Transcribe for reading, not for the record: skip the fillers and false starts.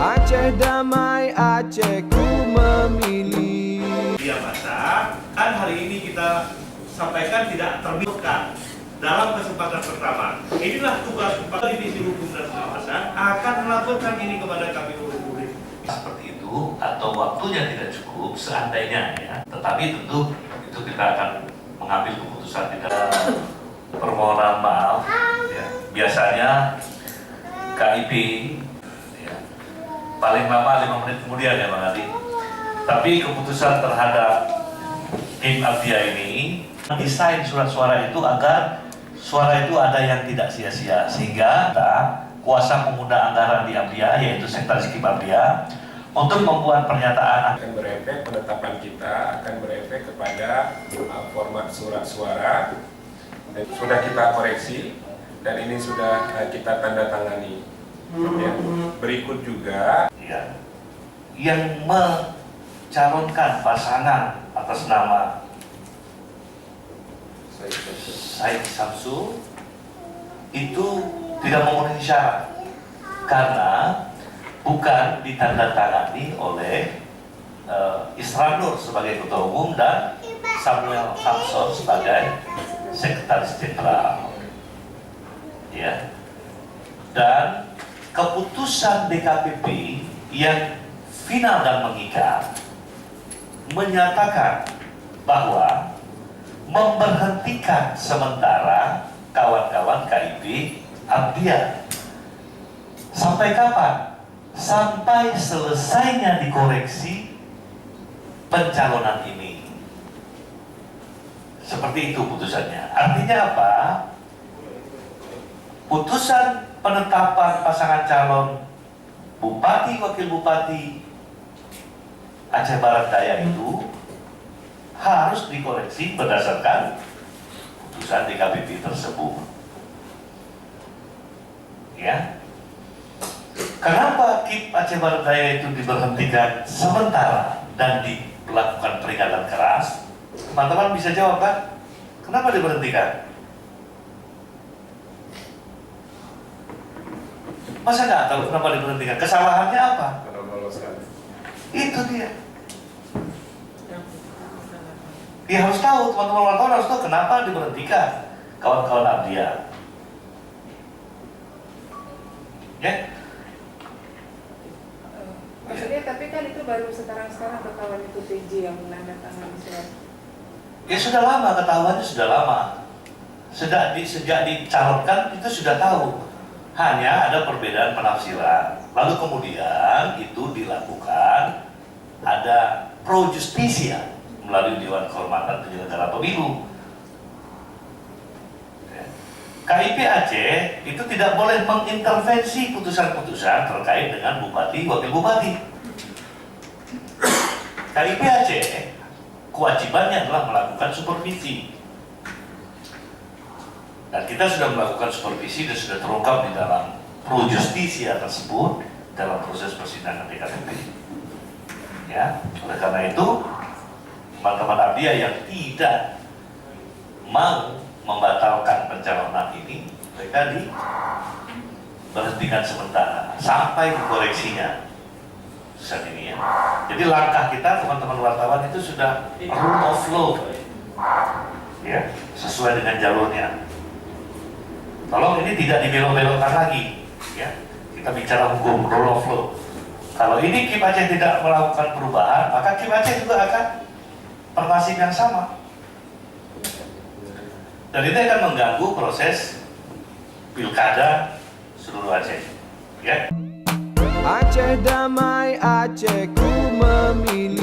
Aceh damai, Aceh ku memilih. Dia masa kan hari ini kita sampaikan tidak terbuka dalam kesempatan pertama. Inilah tugas Divisi Hukum dan Pengawasan akan melaporkan ini kepada KPU Republik. Seperti itu atau waktunya tidak cukup seandainya ya. Tetapi tentu itu kita akan mengambil keputusan tidak permohonan maaf. Ya. Biasanya KIP ya, paling lama 5 menit kemudian ya Bang Adi. Tapi keputusan terhadap tim Abdia ini mendesain surat suara itu agar suara itu ada yang tidak sia-sia, sehingga kita kuasa pengguna anggaran di Abdia yaitu Sekretaris Kim Abdia untuk membuat pernyataan akan berefek, penetapan kita akan berefek kepada format surat suara dan sudah kita koreksi dan ini sudah kita tanda tangani. Ya. Berikut juga ya, yang mencalonkan pasangan atas nama Said Samsu itu tidak memenuhi syarat karena bukan ditandatangani oleh Isran Nur sebagai Ketua Umum dan Samuel Samson sebagai Sekretaris Jenderal. Ya. Dan keputusan DKPP yang final dan mengikat menyatakan bahwa memberhentikan sementara kawan-kawan KIP Abdia. Sampai kapan? Sampai selesainya dikoreksi pencalonan ini. Seperti itu putusannya. Artinya apa? Putusan penetapan pasangan calon Bupati Wakil Bupati Aceh Barat Daya itu harus dikoreksi berdasarkan putusan DKPP tersebut. Ya. Kenapa KIP Aceh Barat Daya itu diberhentikan sementara dan dilakukan peringatan keras? Teman-teman bisa jawab kan? Kenapa diberhentikan? Masa nggak tahu kenapa diberhentikan? Kesalahannya apa? Itu dia. Dia harus tahu, teman-teman wartawan harus tahu kenapa diberhentikan kawan-kawan Abdia. Ya? Maksudnya, tapi kan itu baru sekarang ketahuan itu PJ yang menandatangani surat. Ya sudah lama, ketahuannya sudah lama. Sejak dicalonkan itu sudah tahu. Hanya ada perbedaan penafsiran. Lalu kemudian itu dilakukan ada pro justisia melalui Dewan Kehormatan Penyelenggara Pemilu. KIP Aceh itu tidak boleh mengintervensi putusan-putusan terkait dengan Bupati, Wakil Bupati. KIP Aceh kewajibannya adalah melakukan supervisi. Dan kita sudah melakukan supervisi dan sudah terungkap di dalam pro justisia tersebut dalam proses persidangan DKPP. Ya, oleh karena itu teman-teman Abdia yang tidak mau membatalkan pencalonan ini, mereka diberhentikan sementara sampai dikoreksinya saat ini ya. Jadi langkah kita teman-teman wartawan itu sudah rule of law, ya, sesuai dengan jalurnya. Tolong ini tidak dibelok-belokkan lagi, ya. Kita bicara hukum rule of law. Kalau ini KIP Aceh tidak melakukan perubahan, maka KIP Aceh juga akan bernasib yang sama. Dan itu akan mengganggu proses pilkada seluruh Aceh. Ya. Aceh damai, Aceh ku memilih.